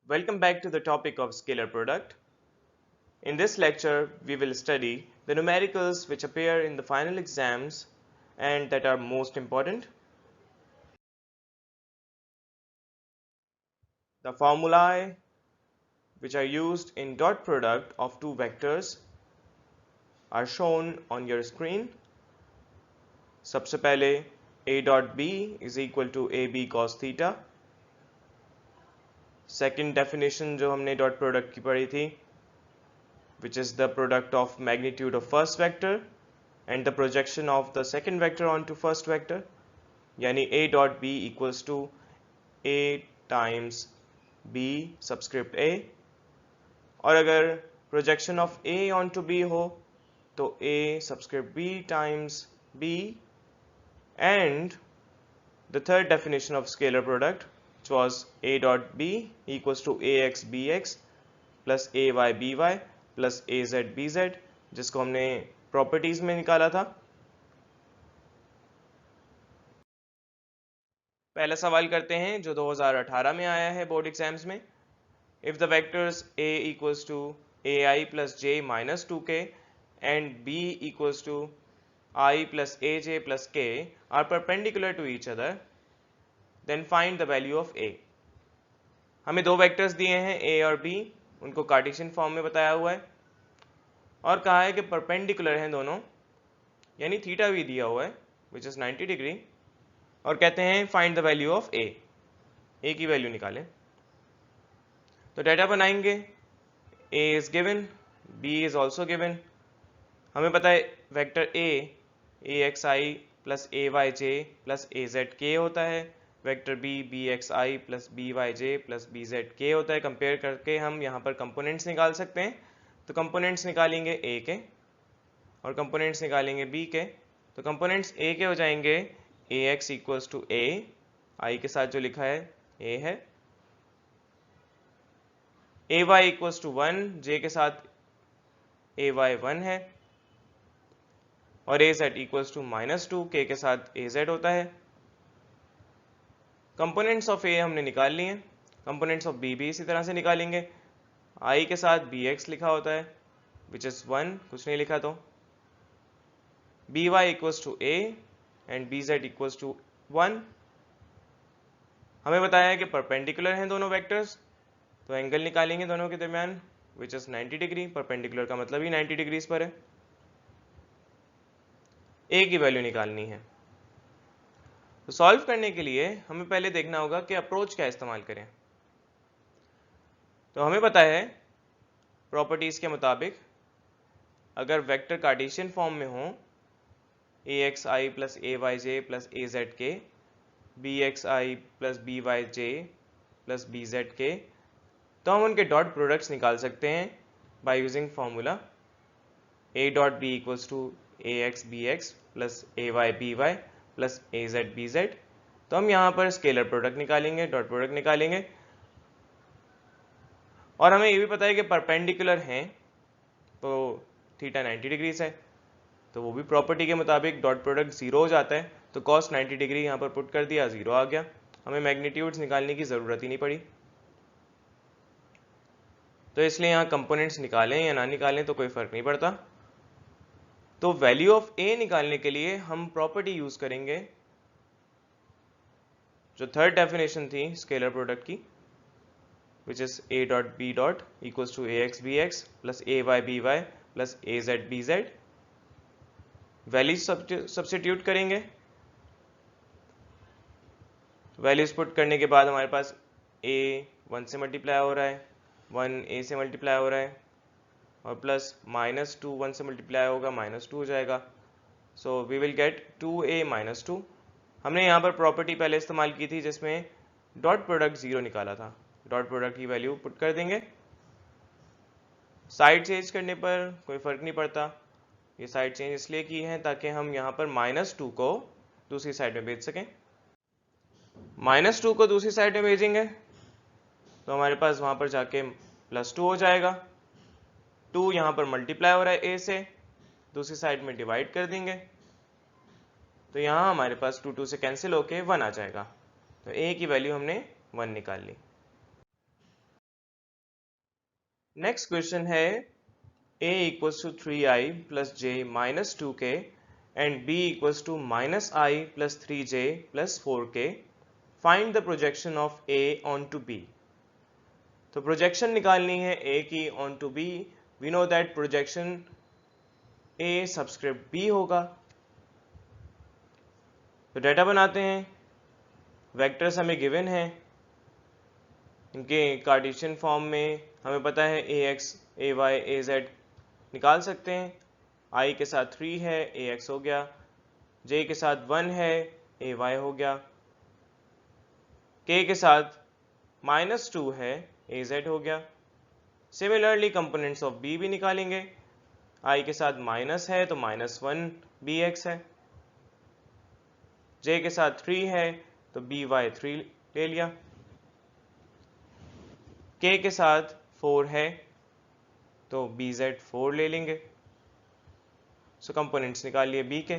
Welcome back to the topic of scalar product. In this lecture, we will study the numericals which appear in the final exams and that are most important. The formulae which are used in dot product of two vectors are shown on your screen. सबसे पहले a dot b is equal to ab cos theta. Second definition जो हमने dot product की पढ़ी थी, which is the product of magnitude of first vector and the projection of the second vector onto first vector, यानी a dot b equals to a times b subscript a, और अगर projection of a onto b हो तो a subscript b times b, and the third definition of scalar product which was a dot b equals to ax bx plus ay by plus az bz, जिसको हमने properties में निकाला था. पहला सवाल करते हैं जो 2018 में आया है बोर्ड एग्जाम्स में. If the vectors a equals to ai plus j minus 2k and b equals to I plus aj plus k are perpendicular to each other, then find the value of a. हमें दो vectors दिए हैं a और b, उनको Cartesian form में बताया हुआ है और कहा है कि परपेंडिकुलर हैं दोनों, यानी थीटा भी दिया हुआ है विच इज 90 डिग्री, और कहते हैं find the value of a. a की वैल्यू निकालें. तो डाटा बनाएंगे. a is given, b is also given. हमें पता है vector a axi plus ayj plus azk होता है, vector b bxi plus byj plus bzk होता है. कंपेयर करके हम यहाँ पर कंपोनेंट्स निकाल सकते हैं. तो कंपोनेंट्स निकालेंगे a के और कंपोनेंट्स निकालेंगे b के. तो कंपोनेंट्स a के हो जाएंगे ax equals to a, i के साथ जो लिखा है a है, ay इक्वल्स टू 1, j के साथ ay 1 है, और az इक्वल्स टू -2, k के साथ az होता है. कंपोनेंट्स ऑफ a हमने निकाल लिए. कंपोनेंट्स ऑफ b भी इसी तरह से निकालेंगे. i के साथ bx लिखा होता है विच इज 1, कुछ नहीं लिखा. तो by equals to a and bz equals to 1. हमें बताया है कि परपेंडिकुलर हैं दोनों वेक्टर्स, तो एंगल निकालेंगे दोनों के दरमियान विच इज 90 डिग्री. परपेंडिकुलर का मतलब ही 90 डिग्रीज पर है. a की वैल्यू निकालनी है. तो सॉल्व करने के लिए हमें पहले देखना होगा कि अप्रोच क्या इस्तेमाल करें. तो हमें पता है प्रॉपर्टीज के मुताबिक अगर वेक्टर कार्टेशियन फॉर्म में हो axi plus ayj plus azk, bxi plus byj plus bzk, तो हम उनके डॉट प्रोडक्ट्स निकाल सकते हैं by using formula a dot b equals to ax bx plus ay by plus az bz. तो हम यहाँ पर स्केलर प्रोडक्ट निकालेंगे, डॉट प्रोडक्ट निकालेंगे, और हमें ये भी पता है कि परपेंडिकुलर हैं तो थीटा 90 डिग्री है, तो वो भी प्रॉपर्टी के मुताबिक डॉट प्रोडक्ट 0 हो जाता है. तो कॉस 90 डिग्री यहाँ पर पुट कर दिया, 0 आ गया. हमें मैग्नीट्यूड्स निकालने की ज़रूरत ही नहीं पड़ी. तो इसलिए यहाँ कंपोनेंट्स निकालें या ना निकालें तो कोई फ़र्क नहीं पड़ता. तो वैल्यू ऑफ a निकालने के लिए हम प्रॉपर्टी यूज करेंगे जो थर्ड डेफिनेशन थी स्केलर प्रोडक्ट की, which is a dot b dot equals to ax bx plus ay by plus az bz. Values substitute करेंगे. वैल्यूज पुट करने के बाद हमारे पास a 1 से मल्टीप्लाई हो रहा है, 1 a से मल्टीप्लाई हो रहा है, और प्लस -2 1 से मल्टीप्लाई होगा, -2 हो जाएगा. So we will get 2a -2. हमने यहाँ पर प्रॉपर्टी पहले इस्तेमाल की थी जिसमें डॉट प्रोडक्ट 0 निकाला था. डॉट प्रोडक्ट की वैल्यू पुट कर देंगे. साइड चेंज करने पर कोई फ़र्क नहीं पड़ता. ये साइड चेंज इसलिए की है ताकि हम यहाँ पर -2 को दूसरी साइड में भेज सकें. -2 को दूसरी साइड में भेजेंगे तो हमारे पास वहाँ पर जाके +2 हो जाएगा. 2 यहाँ पर मल्टीप्लाई हो रहा है a से, दूसरी साइड में डिवाइड कर देंगे तो यहाँ हमारे पास 2 से कैंसिल होके 1 आ जाएगा. तो a की वैल्यू हमने 1 निकाल ली. नेक्स्ट क्वेश्चन है a equals to 3i plus j minus 2k and b equals to minus I plus 3j plus 4k. Find the projection of a onto b. तो प्रोजेक्शन निकालनी है a की onto b. We know that projection a subscript b होगा. तो data बनाते हैं. Vectors हमें given है, इनके कार्टेशियन फॉर्म में हमें पता है ax, ay, az निकाल सकते हैं. I के साथ 3 है, ax हो गया. j के साथ 1 है, ay हो गया. k के साथ -2 है, az हो गया. सिमिलरली कंपोनेंट्स ऑफ b भी निकालेंगे. I के साथ माइनस है तो -1 bx है. j के साथ 3 है तो by 3 ले लिया. k के साथ 4 है तो bz 4 ले लेंगे. सो कंपोनेंट्स निकाल लिए b के.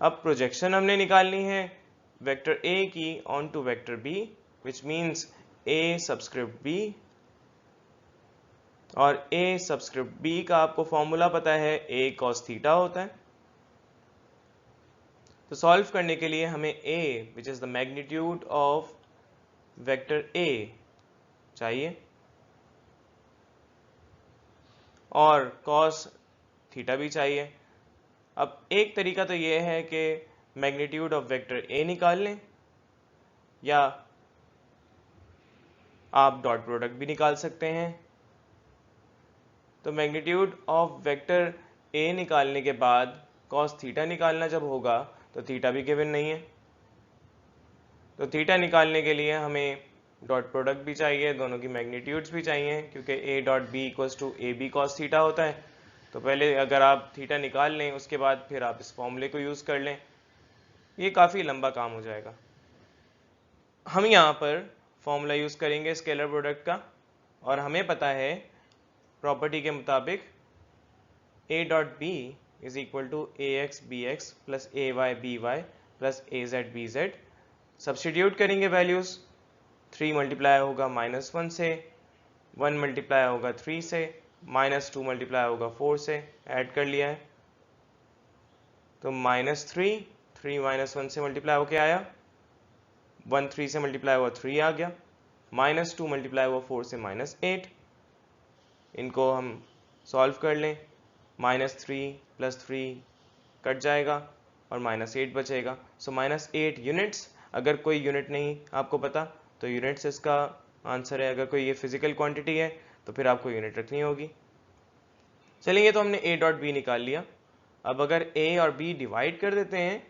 अब प्रोजेक्शन हमने निकालनी है वेक्टर a की on to vector b, which means a subscript b. और a सबस्क्रिप्ट b का आपको फॉर्मूला पता है, a cos थीटा होता है. तो सॉल्व करने के लिए हमें a which is the magnitude of vector a चाहिए और cos थीटा भी चाहिए. अब एक तरीका तो ये है कि मैग्नीट्यूड ऑफ वेक्टर a निकाल लें, या आप डॉट प्रोडक्ट भी निकाल सकते हैं. तो मैग्नीट्यूड ऑफ वेक्टर a निकालने के बाद cos थीटा निकालना जब होगा तो थीटा भी गिवन नहीं है. तो थीटा निकालने के लिए हमें डॉट प्रोडक्ट भी चाहिए, दोनों की मैग्नीट्यूड्स भी चाहिए, क्योंकि a dot B equals to A B cos theta होता है. तो पहले अगर आप थीटा निकाल लें, उसके बाद फिर आप इस फॉर्मूले को यूज़ कर लें. ये काफ़ी लंबा काम हो जाएगा. हम यहाँ पर फॉर्मूला यूज़ करेंगे स्केलर प्रोडक्ट का, और हमें पता है प्रॉपर्टी के मुताबिक a dot B is equal to A X B X plus A Y B Y plus A Z B Z. Substitute करेंगे वैल्यूज़. 3 मल्टीप्लाई होगा -1 से, 1 मल्टीप्लाई होगा 3 से, -2 मल्टीप्लाई होगा 4 से. ऐड कर लिया है तो -3, 3 -1 से मल्टीप्लाई होके आया, 1 3 से मल्टीप्लाई हुआ 3 आ गया, -2 मल्टीप्लाई हुआ 4 से -8. इनको हम सॉल्व कर लें. -3 + 3 कट जाएगा और -8 बचेगा. सो -8 यूनिट्स. अगर कोई यूनिट नहीं आपको पता तो यूनिट्स इसका आंसर है. अगर कोई ये फिजिकल क्वांटिटी है तो फिर आपको यूनिट रखनी होगी. चलिए, तो हमने a डॉट बी निकाल लिया. अब अगर a और b डिवाइड कर देते हैं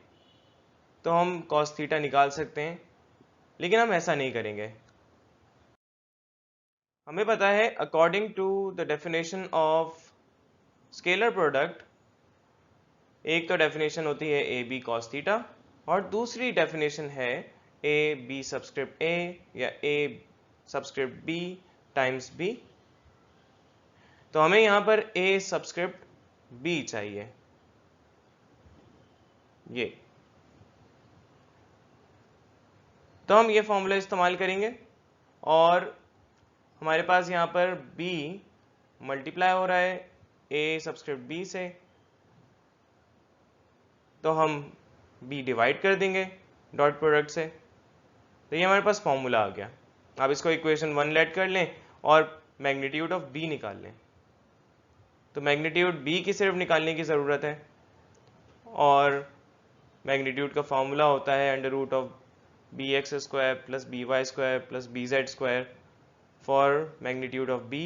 तो हम cos थीटा निकाल सकते हैं, लेकिन हम ऐसा नहीं करेंगे. हमें पता है according to the definition of scalar product, एक तो डेफिनेशन होती है ए बी कॉस थीटा, और दूसरी डेफिनेशन है ए बी सबस्क्रिप्ट ए या ए सबस्क्रिप्ट बी टाइम्स बी. तो हमें यहां पर ए सबस्क्रिप्ट बी चाहिए. ये तो हम ये फॉर्मूला इस्तेमाल करेंगे, और हमारे पास यहाँ पर b मल्टीप्लाई हो रहा है a सबस्क्रिप्ट b से, तो हम b डिवाइड कर देंगे डॉट प्रोडक्ट से. तो ये हमारे पास फॉर्मूला आ गया. आप इसको इक्वेशन 1 लेट कर लें और मैग्नीट्यूड ऑफ b निकाल लें. तो मैग्नीट्यूड b की सिर्फ निकालने की ज़रूरत है, और मैग्नीट्यूड का फॉर्मूला होता है √ of bx² plus by² plus bz² for magnitude of b.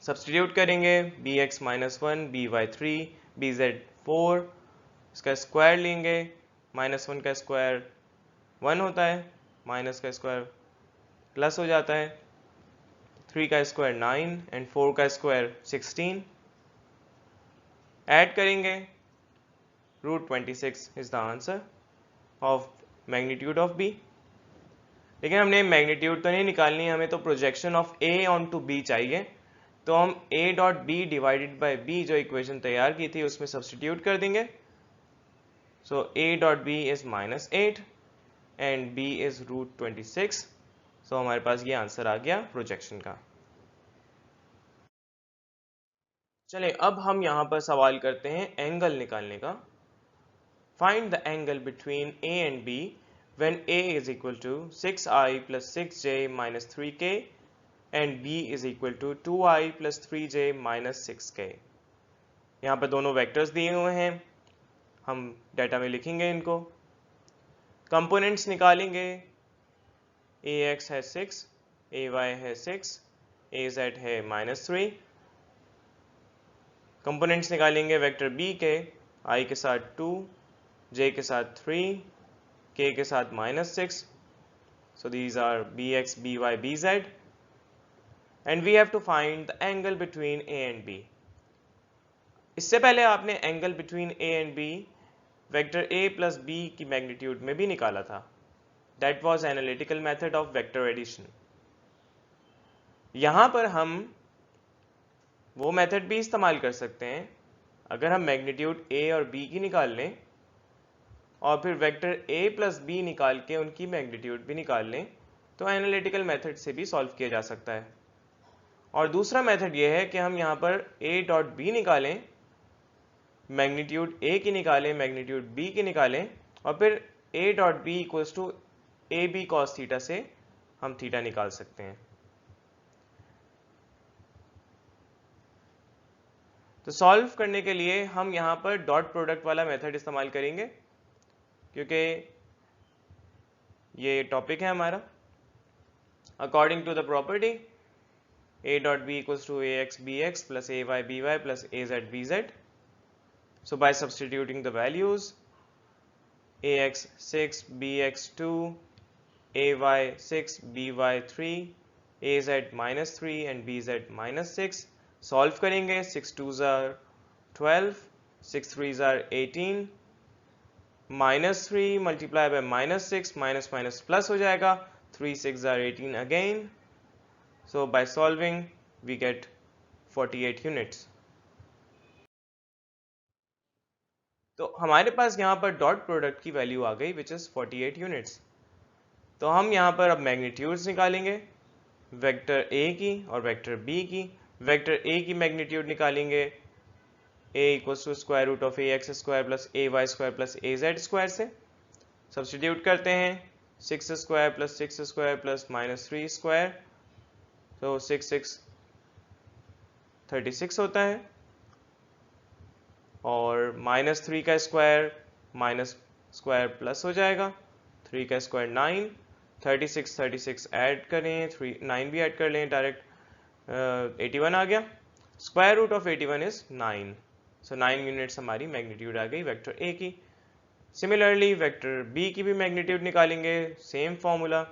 Substitute करेंगे. bx -1, by 3, bz 4, इसका स्क्वायर लेंगे. -1 का स्क्वायर 1 होता है, माइनस का स्क्वायर प्लस हो जाता है, 3 का स्क्वायर 9 एंड 4 का स्क्वायर 16. ऐड करेंगे. √26 is the answer of magnitude of b. लेकिन हमने मैग्नीट्यूड तो नहीं निकालनी, हमें तो projection of a on to b चाहिए. तो हम a dot B divided by b जो इक्वेशन तैयार की थी उसमें सब्सटीट्यूट कर देंगे. So a dot B is -8 and b is √26. So हमारे पास ये आंसर आ गया प्रोजेक्शन का. चलिए अब हम यहाँ पर सवाल करते हैं एंगल निकालने का। Find the angle between A and B when a is equal to 6i plus 6j minus 3k and b is equal to 2i plus 3j minus 6k। यहाँ पर दोनों वेक्टर्स दिए हुए हैं, हम डाटा में लिखेंगे इनको। कंपोनेंट्स निकालेंगे। ax है 6, ay है 6, az है -3। कंपोनेंट्स निकालेंगे वेक्टर b के, i के साथ 2, j के साथ 3, k के साथ -6। So these are bx, by, bz and we have to find the angle between a and b। इससे पहले आपने angle between a and b vector a plus b की मैग्नीट्यूड में भी निकाला था। That was analytical method of vector addition। यहाँ पर हम वो मेथड भी इस्तेमाल कर सकते हैं। अगर हम मैग्नीट्यूड a और b की निकाल लें और फिर वेक्टर a प्लस b निकाल के उनकी मैग्नीट्यूड भी निकाल लें तो एनालिटिकल मेथड से भी सॉल्व किया जा सकता है। और दूसरा मेथड ये है कि हम यहाँ पर a डॉट b निकालें, मैग्नीट्यूड a की निकालें, मैग्नीट्यूड b की निकालें और फिर a dot b equals to A B cos theta से हम थीटा निकाल सकते हैं। तो सॉल्व करने के लिए हम यहाँ पर डॉट प्रोडक्ट वाला मेथड इस्तेमाल करेंगे क्योंकि ये टॉपिक है हमारा। According to the property a dot B equals to ax bx plus ay by plus az bz। So by substituting the values ax 6 bx 2 ay 6 by 3 az -3 and bz -6 solve करेंगे। 6 2s are 12, 6 3s are 18, -3 multiply by -6, minus minus plus हो जाएगा। 3 6 are 18 again। So by solving we get 48 units। तो हमारे पास यहाँ पर dot product की value आ गई विच इज 48 यूनिट्स। तो हम यहाँ पर अब मैग्नीट्यूड्स निकालेंगे वेक्टर a की और वेक्टर b की। वेक्टर a की मैग्नीट्यूड निकालेंगे a equals to square root of ax square plus ay square plus az square से। सब्स्टिट्यूट करते हैं 6 square plus 6 square plus -3 square, तो 6 6 36 होता है और -3 का स्क्वायर माइनस स्क्वायर प्लस हो जाएगा, 3 का स्क्वायर 9, 36 36 ऐड करें, 9 भी ऐड कर लें डायरेक्ट, 81 आ गया। Square root of 81 is 9। So 9 units हमारी मैग्नीट्यूड आ गई वेक्टर ए की। सिमिलरली वेक्टर बी की भी मैग्नीट्यूड निकालेंगे, सेम फॉर्मूला,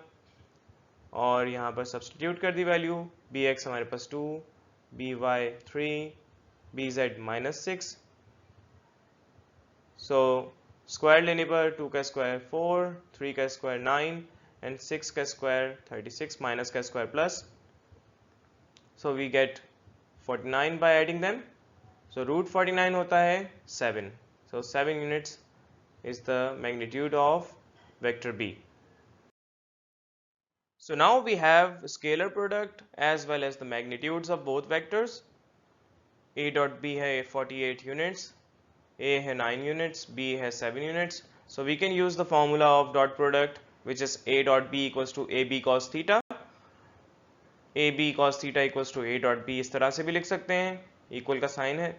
और यहाँ पर सब्स्टिट्यूट कर दी वैल्यू। बी एक्स हमारे पास 2, B Y 3, B Z -6। So square लेने पर 2 का स्क्वायर 4, 3 का स्क्वायर 9 एंड 6 का स्क्वायर 36 माइनस का square plus. So we get 49 by adding them. So root 49 होता है 7. So 7 units is the magnitude of vector B. So now we have scalar product as well as the magnitudes of both vectors. A dot B है 48 units, A है 9 units, B है 7 units. So we can use the formula of dot product which is A dot B equals to AB cos theta. A B cos theta equals to A dot B, इस तरह से भी लिख सकते हैं, equal का sign है।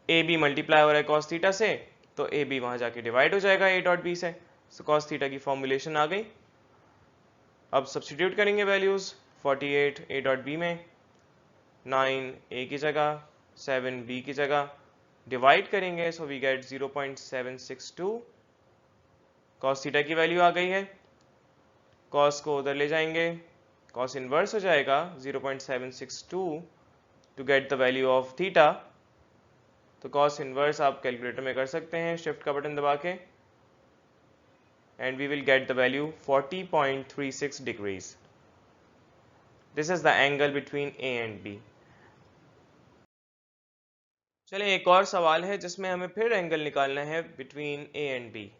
ए B multiply हो रहा है कॉस थीटा से, तो ए बी वहां जाके डिवाइड हो जाएगा ए डॉट बी से। तो कॉस थीटा की फॉर्मुलेशन आ गई। अब सब्स्टिट्यूट करेंगे वैल्यूज 48 ए डॉट बी में, 9 ए की जगह, 7 बी की जगह, डिवाइड करेंगे। So we get 0.762। Cos theta की वैल्यू आ गई है, कॉस को उधर ले जाएंगे, कॉस इनवर्स हो जाएगा 0.762 to get the value of theta. तो कॉस इनवर्स आप कैलकुलेटर में कर सकते हैं शिफ्ट का बटन दबा के, and we will get the value 40.36 degrees. This is the angle between A and B. चलिए एक और सवाल है जिसमें हमें फिर एंगल निकालना है between A and B.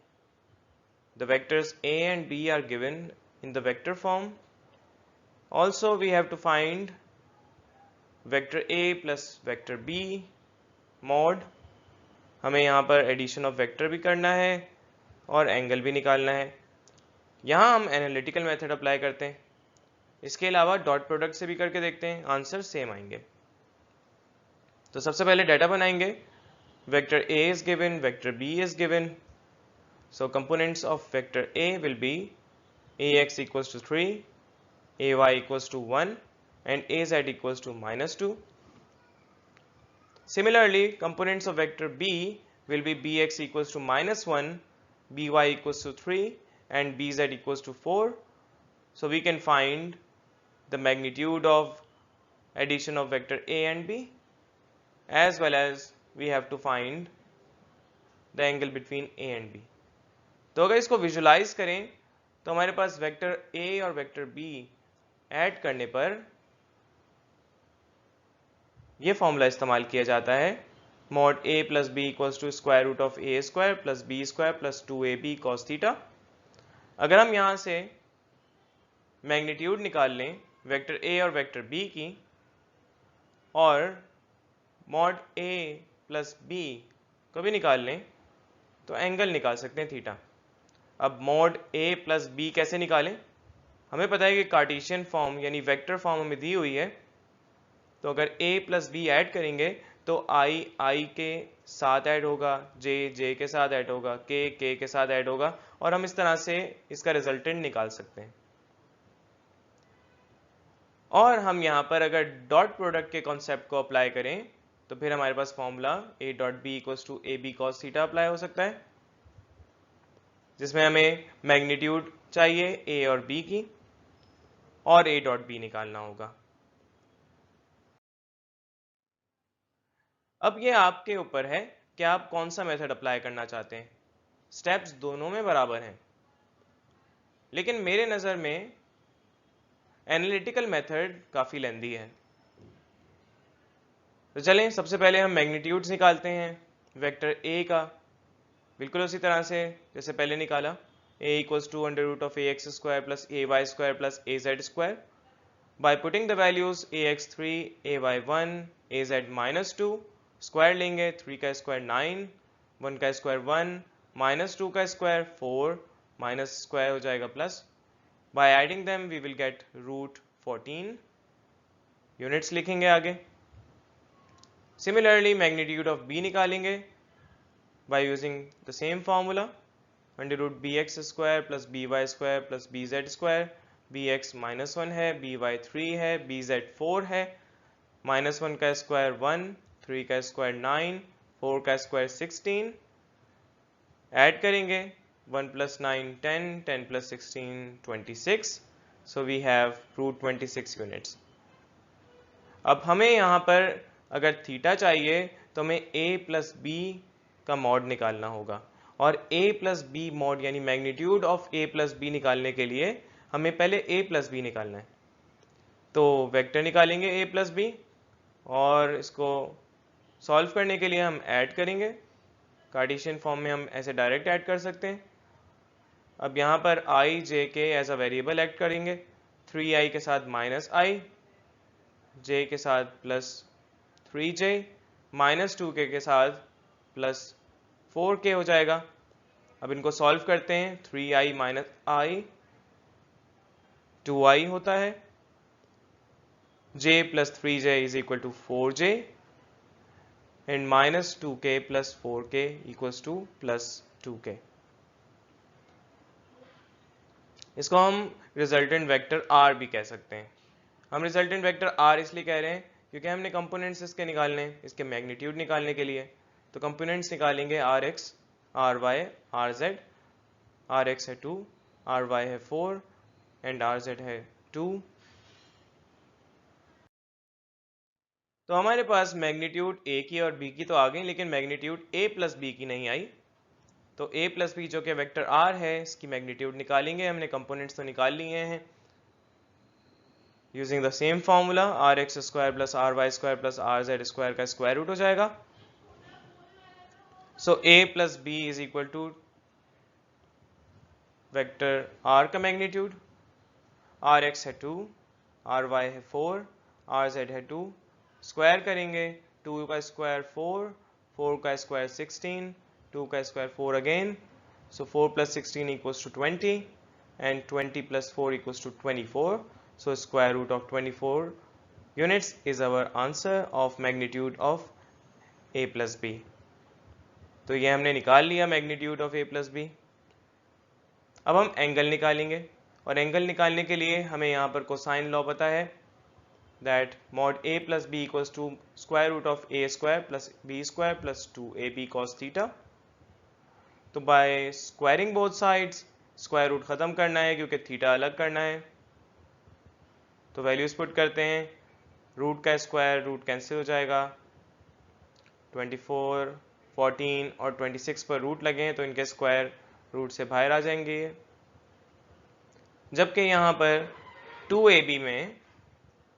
The vectors A and B are given in the vector form. Also we have to find vector A plus vector B mod, हमें यहाँ पर एडिशन ऑफ वेक्टर भी करना है और एंगल भी निकालना है। यहाँ हम एनालिटिकल मेथड अप्लाई करते हैं। इसके अलावा डॉट प्रोडक्ट से भी करके देखते हैं, आंसर सेम आएंगे। तो सबसे पहले डाटा बनाएंगे। Vector A is given, vector B is given, so components of vector A will be ax equals to 3, ay equals to 1 and az equals to -2. Similarly, components of vector b will be bx equals to -1, by equals to 3 and bz equals to 4. So we can find the magnitude of addition of vector a and b, as well as we have to find the angle between a and b. तो अगर इसको visualise करें तो हमारे पास vector a और vector b add करने पर ये फॉर्मूला इस्तेमाल किया जाता है, mod a plus B equals to square root of A square plus B square plus 2ab cos theta. अगर हम यहाँ से मैग्नीट्यूड निकाल लें वेक्टर a और वेक्टर b की और मॉड a प्लस b को भी निकाल लें तो एंगल निकाल सकते हैं थीटा। अब मॉड a प्लस b कैसे निकालें? हमें पता है कि कार्टेशियन फॉर्म यानी वेक्टर फॉर्म हमें दी हुई है, तो अगर a प्लस बी ऐड करेंगे तो i के साथ ऐड होगा, j के साथ ऐड होगा, k के साथ ऐड होगा और हम इस तरह से इसका रिजल्टेंट निकाल सकते हैं। और हम यहाँ पर अगर डॉट प्रोडक्ट के कॉन्सेप्ट को अप्लाई करें तो फिर हमारे पास formula a dot B equals to A B cos theta apply हो सकता है, जिसमें हमें मैग्नीट्यूड चाहिए a और b की और a डॉट बी निकालना होगा। अब ये आपके ऊपर है कि आप कौन सा मेथड अप्लाई करना चाहते हैं। स्टेप्स दोनों में बराबर हैं, लेकिन मेरे नज़र में एनालिटिकल मेथड काफ़ी लेंदी है। तो चलें सबसे पहले हम मैग्नीट्यूड्स निकालते हैं वेक्टर a का, बिल्कुल उसी तरह से जैसे पहले निकाला, a equals to under root of ax square plus ay square plus az square. By putting the values ax3 ay1 az-2, square लेंगे, 3 का स्क्वायर 9, 1 का स्क्वायर 1, -2 का स्क्वायर 4, माइनस स्क्वायर हो जाएगा plus. By adding them we will get root 14। Units लिखेंगे आगे। Similarly magnitude of b निकालेंगे by using the same formula, under root bx square plus by square plus bz square. bx -1 है, by 3 है, bz 4 है, -1 का square 1, 3 का square 9, 4 का square 16। Add करेंगे 1 plus 9 10, 10 plus 16 26, so we have root 26 units. अब हमें यहाँ पर अगर थीटा चाहिए तो हमें a प्लस बी का मॉड निकालना होगा, और a प्लस बी मॉड यानी magnitude of a plus B निकालने के लिए हमें पहले a प्लस बी निकालना है। तो वेक्टर निकालेंगे a प्लस बी और इसको सॉल्व करने के लिए हम ऐड करेंगे। कार्टेशियन फॉर्म में हम ऐसे डायरेक्ट ऐड कर सकते हैं। अब यहाँ पर i j k as a variable add करेंगे, 3i के साथ -i, j के साथ प्लस 3j, -2k के साथ प्लस 4k हो जाएगा। अब इनको सॉल्व करते हैं, 3i माइनस i 2i होता है, j plus 3j is equal to 4j and -2k plus 4k equals to plus 2k। इसको हम रिजल्टेंट वेक्टर r भी कह सकते हैं। हम रिजल्टेंट वेक्टर r इसलिए कह रहे हैं क्योंकि हमने कंपोनेंट्स इसके निकालने हैं, इसके मैग्नीट्यूड निकालने के लिए। तो कंपोनेंट्स निकालेंगे rx, ry, rz। rx है 2, ry है 4 एंड rz है 2। तो हमारे पास मैग्नीट्यूड a की और b की तो आ गई, लेकिन मैग्नीट्यूड a प्लस b की नहीं आई। तो a प्लस बी जो कि वेक्टर r है, इसकी मैग्नीट्यूड निकालेंगे। हमने कंपोनेंट्स तो निकाल लिए हैं using the same formula, rx square plus ry square plus rz square का स्क्वायर रूट हो जाएगा। So a plus B is equal to vector r का मैग्नीट्यूड, rx है 2, ry है 4, rz है 2, स्क्वायर करेंगे 2 का स्क्वायर 4, 4 का स्क्वायर 16, 2 का square 4 again, so 4 plus 16 equals to 20 and 20 plus 4 equals to 24, so square root of 24 units is our answer of magnitude of a plus b. तो ये हमने निकाल लिया magnitude of a plus B. अब हम angle निकालेंगे और एंगल निकालने के लिए हमें यहाँ पर कोसाइन लॉ पता है that mod a plus b equals to square root of a square plus b square plus 2ab cos theta। तो by squaring both sides square root खत्म करना है क्योंकि थीटा अलग करना है, तो वैल्यूज पुट करते हैं। रूट का स्क्वायर रूट कैंसिल हो जाएगा, 24, 14 और 26 पर रूट लगे हैं तो इनके स्क्वायर रूट से बाहर आ जाएंगे, जबकि यहाँ पर 2ab में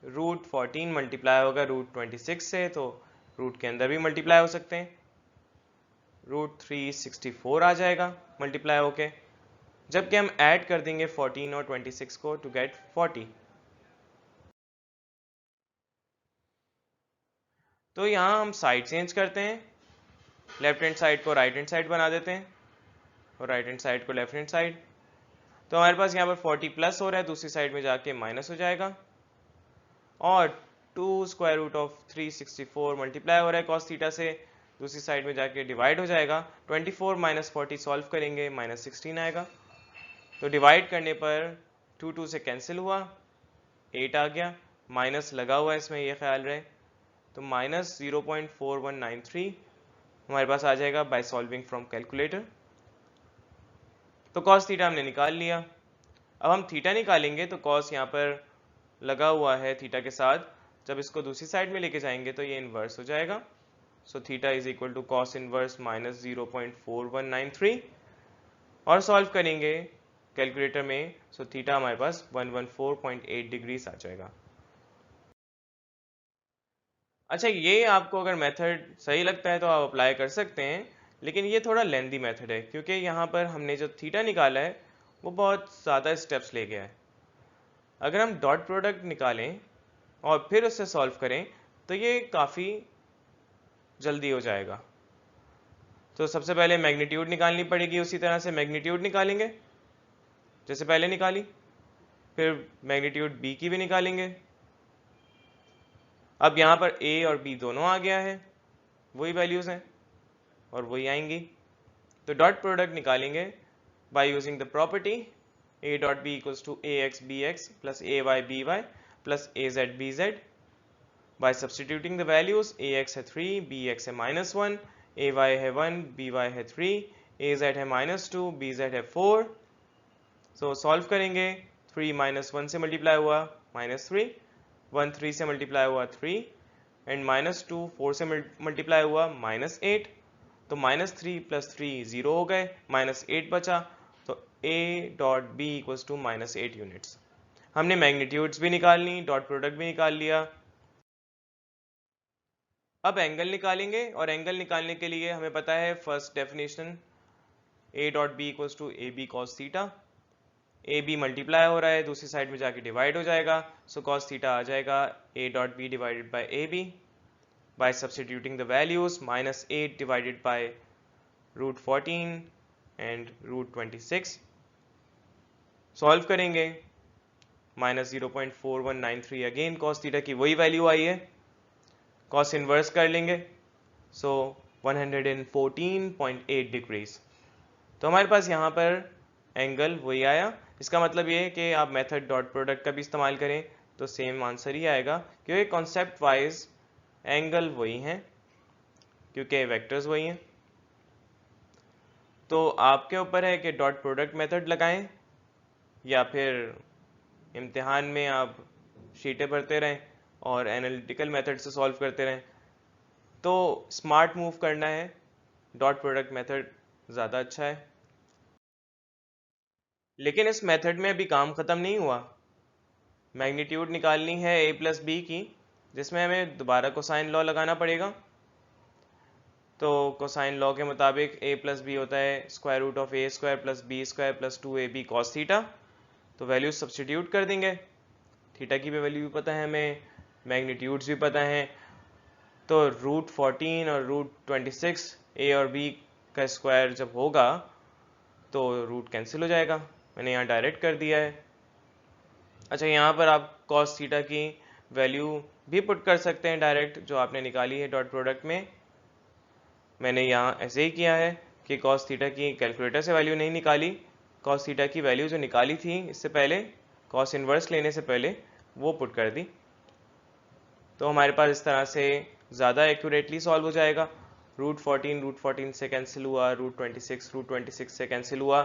रूट 14 मल्टीप्लाई होगा रूट 26 से, तो रूट के अंदर भी मल्टीप्लाई हो सकते हैं, रूट 364 आ जाएगा मल्टीप्लाई होके, जबकि हम ऐड कर देंगे 14 और 26 को टू गेट 40। तो यहाँ हम साइड चेंज करते हैं, लेफ्ट हैंड साइड को राइट हैंड साइड बना देते हैं और राइट हैंड साइड को लेफ्ट हैंड साइड। तो हमारे पास यहाँ पर 40 प्लस हो रहा है, दूसरी साइड में जाके माइनस हो जाएगा, और 2 स्क्वायर रूट ऑफ 364 मल्टीप्लाई हो रहा है कॉस थीटा से, दूसरी साइड में जाके डिवाइड हो जाएगा। 24 माइनस 40 सॉल्व करेंगे माइनस 16 आएगा, तो डिवाइड करने पर 2 2 से कैंसिल हुआ, 8 आ गया, माइनस लगा हुआ है इसमें, ये ख्याल रहे, तो माइनस 0.4193 हमारे पास आ जाएगा बाय सॉल्विंग फ्रॉम कैलकुलेटर। तो कॉस थीटा हमने निकाल लिया। अब हम थीटा निकालेंगे, तो कॉस यहाँ पर लगा हुआ है थीटा के साथ, जब इसको दूसरी साइड में लेके जाएंगे तो ये इन्वर्स हो जाएगा, so theta is equal to cos inverse minus 0.4193 और सॉल्व करेंगे कैलकुलेटर में, सो थीटा हमारे पास 114.8 डिग्रीज आ जाएगा। अच्छा, ये आपको अगर मेथड सही लगता है तो आप अप्लाई कर सकते हैं, लेकिन ये थोड़ा लेंदी मेथड है क्योंकि यहाँ पर हमने जो थीटा निकाला है वो बहुत ज़्यादा स्टेप्स ले गया है। अगर हम डॉट प्रोडक्ट निकालें और फिर उससे सॉल्व करें तो ये काफ़ी जल्दी हो जाएगा। तो सबसे पहले मैग्नीट्यूड निकालनी पड़ेगी, उसी तरह से मैग्नीट्यूड निकालेंगे जैसे पहले निकाली, फिर मैग्नीट्यूड बी की भी निकालेंगे। अब यहाँ पर ए और बी दोनों आ गया है, वही वैल्यूज़ हैं और वही आएंगी, तो डॉट प्रोडक्ट निकालेंगे by using the property a dot b equals to ax bx plus ay by plus az bz। by substituting the values, ax है 3, bx है -1, ay है 1, by है 3, az है -2, bz है 4। so सॉल्व करेंगे, 3 -1 से multiply हुआ -3, 1 3 से मल्टीप्लाई हुआ 3 एंड -2 4 से मल्टीप्लाई हुआ -8, तो -3 + 3 0 हो गए, -8 बचा, तो a dot B equals to -8 units. हमने मैग्नीट्यूड्स भी निकाल ली, डॉट प्रोडक्ट भी निकाल लिया। अब एंगल निकालेंगे, और एंगल निकालने के लिए हमें पता है first definition, a dot B equals to A B cos theta. A B multiply हो रहा है, दूसरी साइड में जाके डिवाइड हो जाएगा, सो कॉस थीटा आ जाएगा a dot B divided by A B. By substituting the values, -8 divided by root 14 and root 26, solve करेंगे, -0.4193 अगेन कॉस थीटा की वही वैल्यू आई है, कॉस इनवर्स कर लेंगे, सो 114.8 डिग्रीज। तो हमारे पास यहाँ पर एंगल वही आया। इसका मतलब ये है कि आप मेथड डॉट प्रोडक्ट का भी इस्तेमाल करें तो सेम आंसर ही आएगा, क्योंकि कॉन्सेप्ट वाइज एंगल वही हैं, क्योंकि वेक्टर्स वही हैं। तो आपके ऊपर है कि डॉट प्रोडक्ट मेथड लगाएं या फिर इम्तिहान में आप शीटें भरते रहें और एनालिटिकल मेथड से सॉल्व करते रहें। तो स्मार्ट मूव करना है, डॉट प्रोडक्ट मेथड ज़्यादा अच्छा है। लेकिन इस मेथड में अभी काम ख़त्म नहीं हुआ। मैग्नीट्यूड निकालनी है a प्लस बी की, जिसमें हमें दोबारा कोसाइन लॉ लगाना पड़ेगा। तो कोसाइन लॉ के मुताबिक a प्लस बी होता है square root of a square plus B square plus 2ab cos theta. तो वैल्यूज सब्सटीट्यूट कर देंगे, थीटा की भी वैल्यू भी पता है हमें, मैग्नीट्यूड्स भी पता है, तो रूट 14 और रूट 26 ए और बी का स्क्वायर जब होगा तो रूट कैंसिल हो जाएगा। मैंने यहाँ डायरेक्ट कर दिया है। अच्छा, यहाँ पर आप कॉस थीटा की वैल्यू भी पुट कर सकते हैं डायरेक्ट, जो आपने निकाली है डॉट प्रोडक्ट में। मैंने यहाँ ऐसे ही किया है कि कॉस थीटा की कैलकुलेटर से वैल्यू नहीं निकाली, कॉस थीटा की वैल्यू जो निकाली थी इससे पहले, कॉस इन्वर्स लेने से पहले, वो पुट कर दी। तो हमारे पास इस तरह से ज़्यादा एक्यूरेटली सॉल्व हो जाएगा। रूट 14 से कैंसिल हुआ, रूट 26 से कैंसिल हुआ,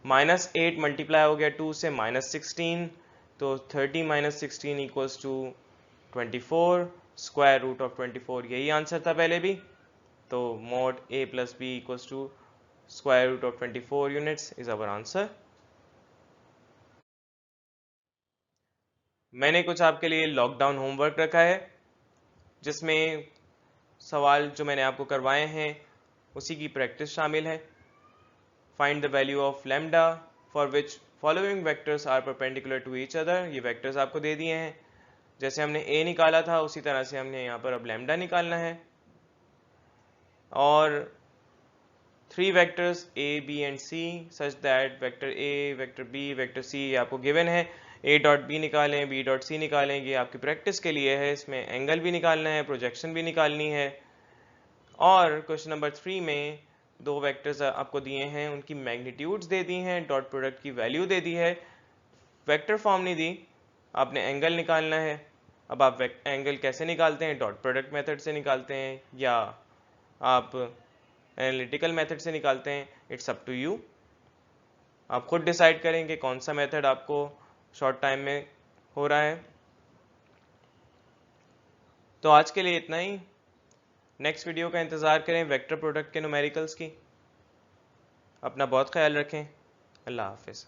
-8 मल्टीप्लाई हो गया 2 से, -16, तो 30 - 16 equals to 24, square root of 24, यही आंसर था पहले भी। तो mod a plus b equals to square root of 24 units is our answer। मैंने कुछ आपके लिए लॉकडाउन होमवर्क रखा है, जिसमें सवाल जो मैंने आपको करवाए हैं उसी की प्रैक्टिस शामिल है। Find the value of lambda for which following vectors are perpendicular to each other. ये वेक्टर्स आपको दे दिए हैं। जैसे हमने a निकाला था उसी तरह से हमने यहाँ पर अब लैम्डा निकालना है। और 3 vectors a, b and c such that vector a, vector b, vector c आपको गिवन है। a डॉट b निकालें, b डॉट c निकालें, ये आपकी प्रैक्टिस के लिए है। इसमें एंगल भी निकालना है, प्रोजेक्शन भी निकालनी है। और क्वेश्चन नंबर 3 में 2 वेक्टर्स आपको दिए हैं, उनकी मैग्नीट्यूड्स दे दी हैं, डॉट प्रोडक्ट की वैल्यू दे दी है, वेक्टर फॉर्म नहीं दी, आपने एंगल निकालना है। अब आप एंगल कैसे निकालते हैं? डॉट प्रोडक्ट मेथड से निकालते हैं या आप एनालिटिकल मेथड से निकालते हैं, इट्स अप टू यू। आप खुद डिसाइड करेंगे कौन सा मेथड आपको शॉर्ट टाइम में हो रहा है। तो आज के लिए इतना ही। नेक्स्ट वीडियो का इंतज़ार करें वेक्टर प्रोडक्ट के न्यूमेरिकल्स की। अपना बहुत ख्याल रखें। अल्लाह हाफिज़।